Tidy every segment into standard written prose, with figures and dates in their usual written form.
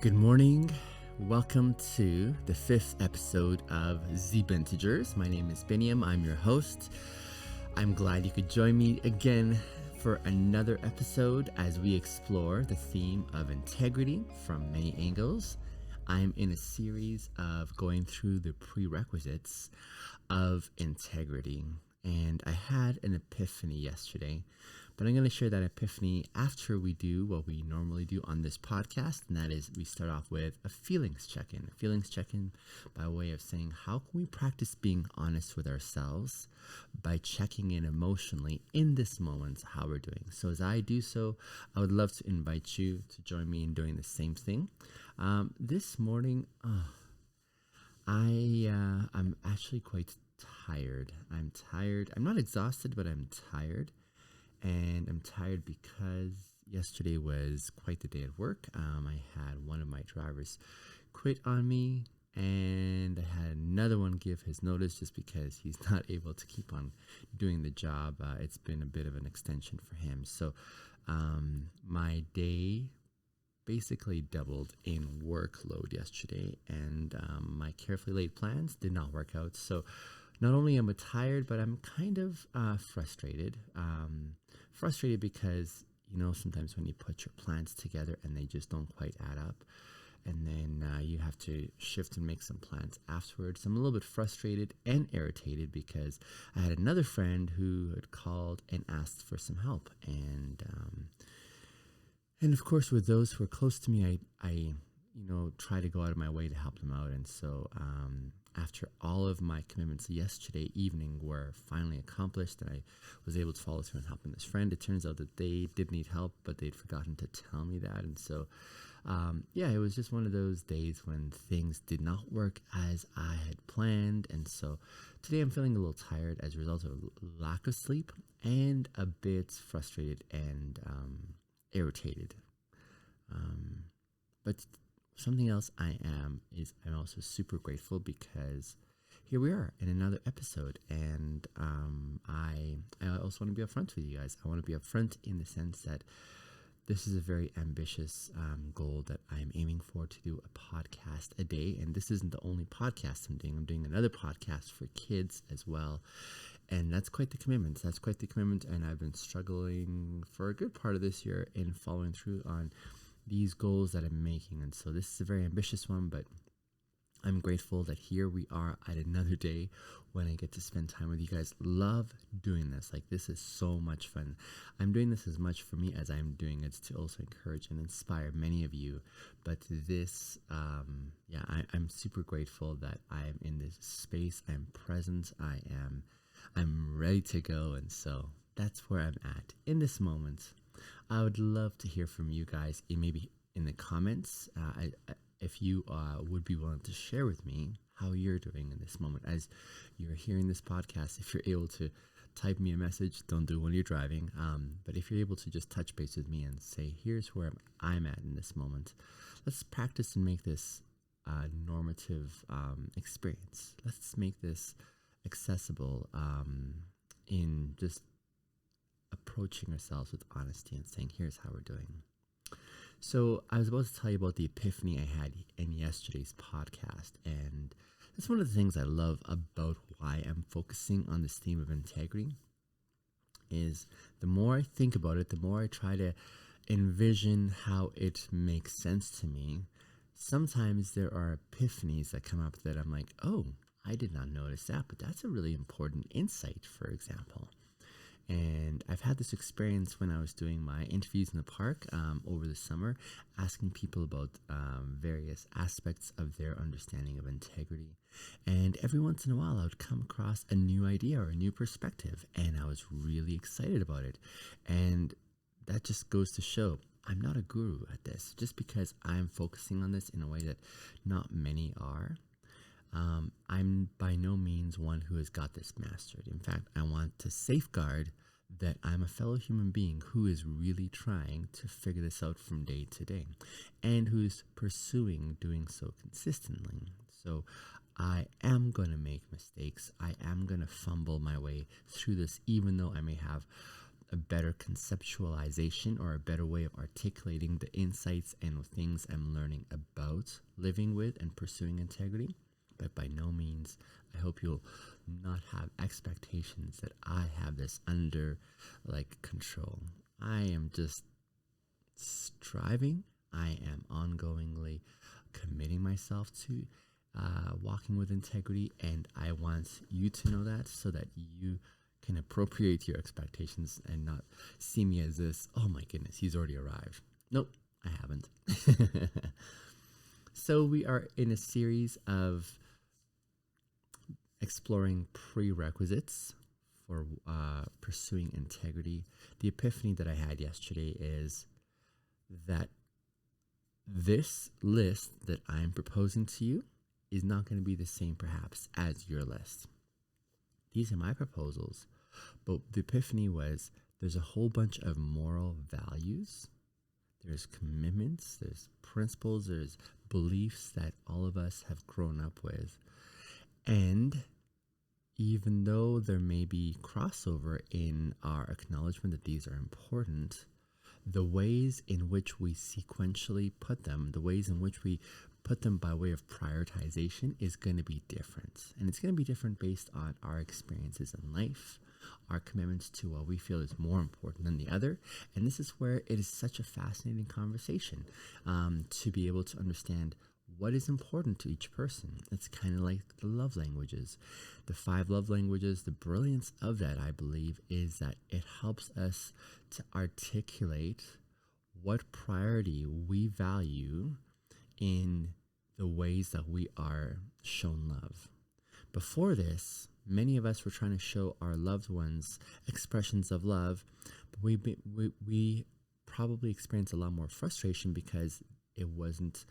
Good morning. Welcome to the fifth episode of The Bintegers. My name is Biniam. I'm your host. I'm glad you could join me again for another episode as we explore the theme of integrity from many angles. I'm in a series of going through the prerequisites of integrity, and I had an epiphany yesterday. But I'm going to share that epiphany after we do what we normally do on this podcast, and that is we start off with a feelings check-in. A feelings check-in by way of saying, how can we practice being honest with ourselves by checking in emotionally in this moment how we're doing? So as I do so, I would love to invite you to join me in doing the same thing. This morning, I'm actually quite tired. I'm tired. I'm not exhausted, but I'm tired. And I'm tired because yesterday was quite the day at work. I had one of my drivers quit on me, and I had another one give his notice just because he's not able to keep on doing the job. It's been a bit of an extension for him. So my day basically doubled in workload yesterday, and my carefully laid plans did not work out. So not only am I tired, but I'm kind of frustrated. Frustrated because, sometimes when you put your plans together and they just don't quite add up, and then you have to shift and make some plans afterwards. I'm a little bit frustrated and irritated because I had another friend who had called and asked for some help. And of course, with those who are close to me, I try to go out of my way to help them out. And so after all of my commitments yesterday evening were finally accomplished and I was able to follow through and helping this friend, it turns out that they did need help, but they'd forgotten to tell me that. And so, it was just one of those days when things did not work as I had planned. And so today I'm feeling a little tired as a result of lack of sleep and a bit frustrated and irritated. But something else I'm also super grateful because here we are in another episode, and I also want to be upfront with you guys. I want to be upfront in the sense that this is a very ambitious goal that I'm aiming for, to do a podcast a day, and this isn't the only podcast I'm doing. I'm doing another podcast for kids as well, and that's quite the commitment. And I've been struggling for a good part of this year in following through on these goals that I'm making. And so this is a very ambitious one, but I'm grateful that here we are at another day when I get to spend time with you guys. Love doing this. This is so much fun. I'm doing this as much for me as I'm doing it to also encourage and inspire many of you. But this, I'm super grateful that I'm in this space. I'm present. I'm ready to go. And so that's where I'm at in this moment. I would love to hear from you guys, maybe in the comments, if you would be willing to share with me how you're doing in this moment as you're hearing this podcast. If you're able to type me a message, don't do it when you're driving, but if you're able to just touch base with me and say, here's where I'm at in this moment, let's practice and make this normative experience. Let's make this accessible in just approaching ourselves with honesty and saying, here's how we're doing. So I was about to tell you about the epiphany I had in yesterday's podcast, and that's one of the things I love about why I'm focusing on this theme of integrity. Is the more I think about it, the more I try to envision how it makes sense to me. Sometimes there are epiphanies that come up that I'm like, oh, I did not notice that, but that's a really important insight, for example. And I've had this experience when I was doing my interviews in the park over the summer, asking people about various aspects of their understanding of integrity. And every once in a while, I would come across a new idea or a new perspective, and I was really excited about it. And that just goes to show I'm not a guru at this. Just because I'm focusing on this in a way that not many are, I'm by no means one who has got this mastered. In fact, I want to safeguard that I'm a fellow human being who is really trying to figure this out from day to day and who's pursuing doing so consistently. So I am going to make mistakes. I am going to fumble my way through this, even though I may have a better conceptualization or a better way of articulating the insights and things I'm learning about living with and pursuing integrity. But by no means, I hope you'll not have expectations that I have this under control. I am just striving. I am ongoingly committing myself to walking with integrity, and I want you to know that so that you can appropriate your expectations and not see me as this, oh my goodness, he's already arrived. Nope, I haven't. So we are in a series of exploring prerequisites for pursuing integrity. The epiphany that I had yesterday is that this list that I'm proposing to you is not going to be the same perhaps as your list. These are my proposals, but the epiphany was there's a whole bunch of moral values, there's commitments, there's principles, there's beliefs that all of us have grown up with. And even though there may be crossover in our acknowledgement that these are important, the ways in which we sequentially put them, the ways in which we put them by way of prioritization is going to be different. And it's going to be different based on our experiences in life, our commitments to what we feel is more important than the other. And this is where it is such a fascinating conversation to be able to understand what is important to each person. It's kind of like the love languages. The 5 love languages, the brilliance of that, I believe, is that it helps us to articulate what priority we value in the ways that we are shown love. Before this, many of us were trying to show our loved ones expressions of love, but we probably experienced a lot more frustration because it wasn't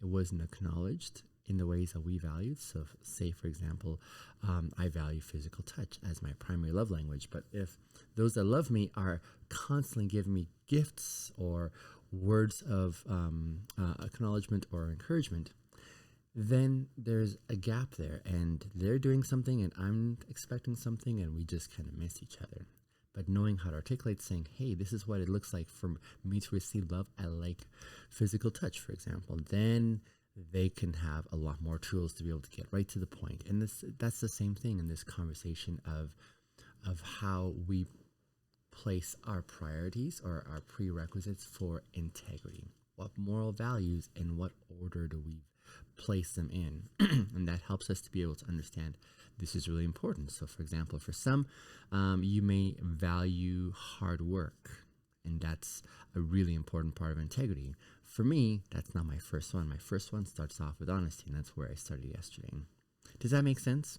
acknowledged in the ways that we valued. So say, for example, I value physical touch as my primary love language. But if those that love me are constantly giving me gifts or words of acknowledgement or encouragement, then there's a gap there, and they're doing something and I'm expecting something, and we just kind of miss each other. But knowing how to articulate, saying, hey, this is what it looks like for me to receive love. I like physical touch, for example. Then they can have a lot more tools to be able to get right to the point. And that's the same thing in this conversation of how we place our priorities or our prerequisites for integrity. What moral values and what order do we place them in? And that helps us to be able to understand this is really important. So, for example, for some, you may value hard work, and that's a really important part of integrity. For me, that's not my first one. My first one starts off with honesty, and that's where I started yesterday. Does that make sense?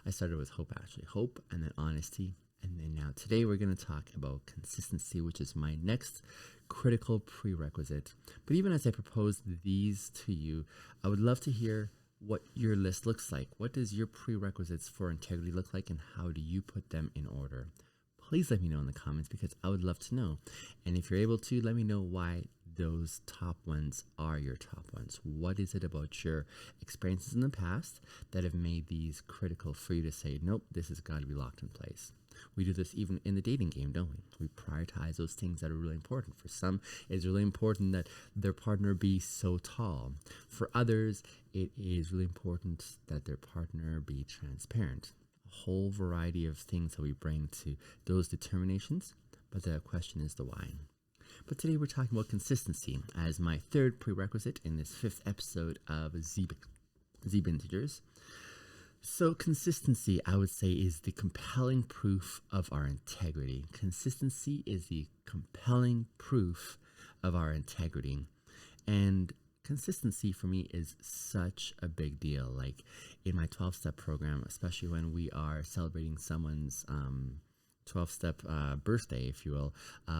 I started with hope, actually. Hope, and then honesty. And then now today we're going to talk about consistency, which is my next critical prerequisite. But even as I propose these to you, I would love to hear what your list looks like. What does your prerequisites for integrity look like, and how do you put them in order? Please let me know in the comments, because I would love to know. And if you're able to, let me know why those top ones are your top ones. What is it about your experiences in the past that have made these critical for you to say, nope, this has got to be locked in place? We do this even in the dating game, don't we? We prioritize those things that are really important. For some, it's really important that their partner be so tall. For others, it is really important that their partner be transparent. A whole variety of things that we bring to those determinations, but the question is the why. But today we're talking about consistency as my third prerequisite in this 5th episode of Bintegers. So consistency, I would say, is the compelling proof of our integrity. Consistency is the compelling proof of our integrity. And consistency for me is such a big deal. Like in my 12-step program, especially when we are celebrating someone's 12-step birthday, if you will,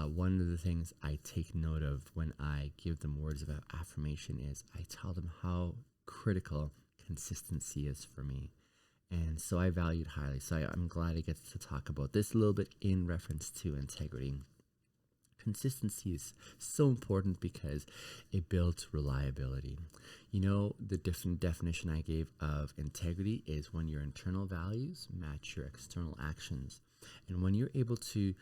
one of the things I take note of when I give them words of affirmation is I tell them how critical consistency is for me. And so I value it highly. So I'm glad I get to talk about this a little bit in reference to integrity. Consistency is so important because it builds reliability. You know, the different definition I gave of integrity is when your internal values match your external actions. And when you're able to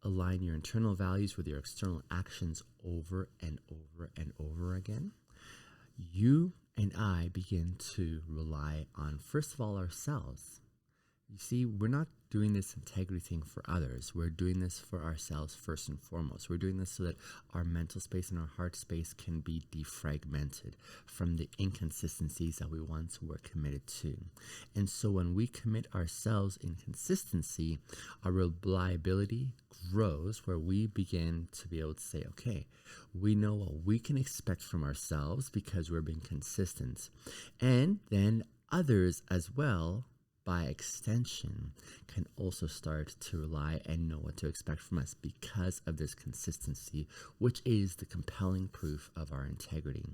align your internal values with your external actions over and over and over again, you and I begin to rely on, first of all, ourselves. You see, we're not doing this integrity thing for others. We're doing this for ourselves first and foremost. We're doing this so that our mental space and our heart space can be defragmented from the inconsistencies that we once were committed to. And so when we commit ourselves in consistency, our reliability grows, where we begin to be able to say, okay, we know what we can expect from ourselves because we're being consistent. And then others as well, by extension, can also start to rely and know what to expect from us because of this consistency, which is the compelling proof of our integrity.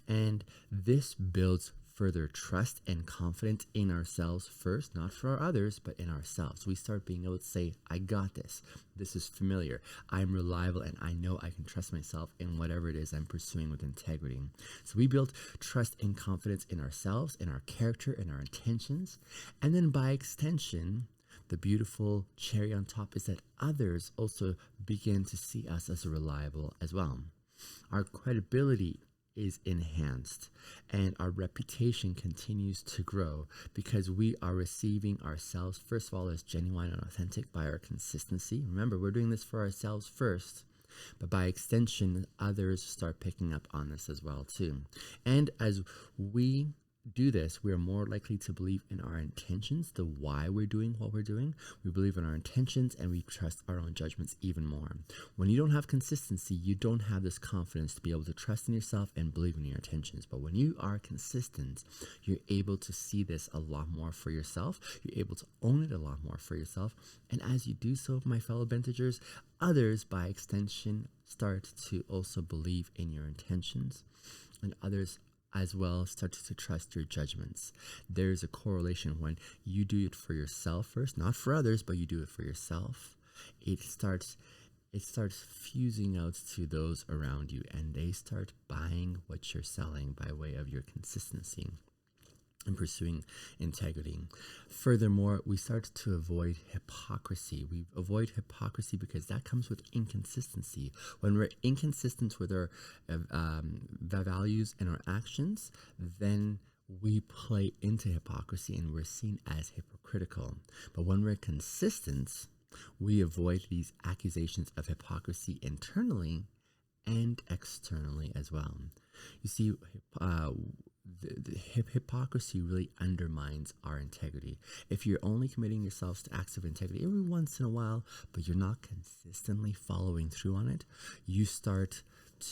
And this builds further trust and confidence in ourselves first, not for our others, but in ourselves. We start being able to say, I got this. This is familiar. I'm reliable, and I know I can trust myself in whatever it is I'm pursuing with integrity. So we build trust and confidence in ourselves, in our character, in our intentions. And then by extension, the beautiful cherry on top is that others also begin to see us as reliable as well. Our credibility is enhanced, and our reputation continues to grow because we are receiving ourselves, first of all, as genuine and authentic by our consistency. Remember, we're doing this for ourselves first, but by extension, others start picking up on this as well too. And as we do this, we are more likely to believe in our intentions, the why we're doing what we're doing. We believe in our intentions, and we trust our own judgments even more. When you don't have consistency, you don't have this confidence to be able to trust in yourself and believe in your intentions. But when you are consistent, you're able to see this a lot more for yourself. You're able to own it a lot more for yourself. And as you do so, my fellow Bintegers, others by extension start to also believe in your intentions, and others as well start to trust your judgments. There's a correlation when you do it for yourself first, not for others, but you do it for yourself. It starts fusing out to those around you, and they start buying what you're selling by way of your consistency and pursuing integrity. Furthermore, we start to avoid hypocrisy. We avoid hypocrisy because that comes with inconsistency. When we're inconsistent with our values and our actions, then we play into hypocrisy and we're seen as hypocritical. But when we're consistent, we avoid these accusations of hypocrisy internally and externally as well. You see, the hypocrisy really undermines our integrity. If you're only committing yourselves to acts of integrity every once in a while, but you're not consistently following through on it, you start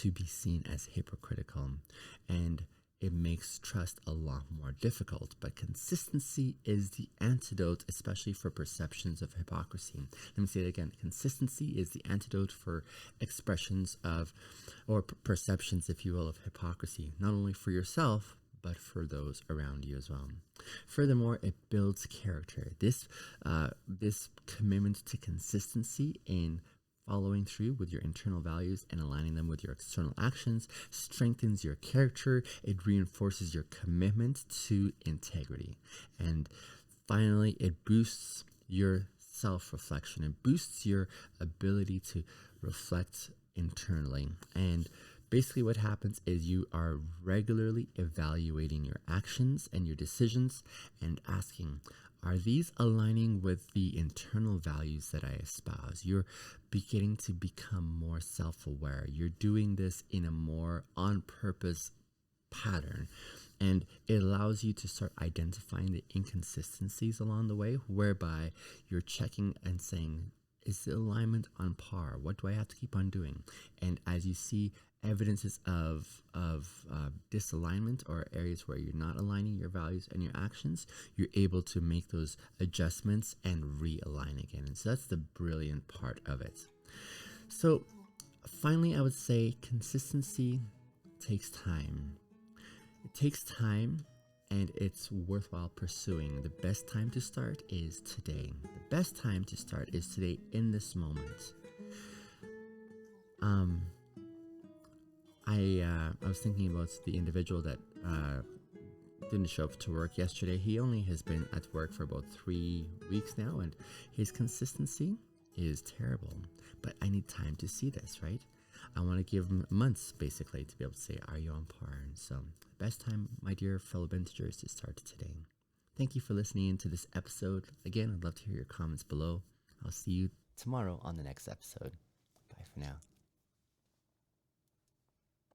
to be seen as hypocritical, and it makes trust a lot more difficult. But consistency is the antidote, especially for perceptions of hypocrisy. Let me say it again. Consistency is the antidote for expressions of, or perceptions, if you will, of hypocrisy, not only for yourself, but for those around you as well. Furthermore, it builds character. This commitment to consistency in following through with your internal values and aligning them with your external actions strengthens your character. It reinforces your commitment to integrity. And finally, it boosts your self-reflection. It boosts your ability to reflect internally. And basically what happens is you are regularly evaluating your actions and your decisions and asking, are these aligning with the internal values that I espouse? You're beginning to become more self-aware. You're doing this in a more on-purpose pattern. And it allows you to start identifying the inconsistencies along the way, whereby you're checking and saying, is the alignment on par? What do I have to keep on doing? And as you see evidences of disalignment or areas where you're not aligning your values and your actions, you're able to make those adjustments and realign again. And so that's the brilliant part of it. So finally, I would say consistency takes time. It takes time, and it's worthwhile pursuing. The best time to start is today. The best time to start is today, in this moment. I was thinking about the individual that didn't show up to work yesterday. He only has been at work for about 3 weeks now, and his consistency is terrible, but I need time to see this, right? I want to give them months basically to be able to say, are you on par? And so, best time, my dear fellow Bintagers, to start today. Thank you for listening to this episode. Again, I'd love to hear your comments below. I'll see you tomorrow on the next episode. Bye for now.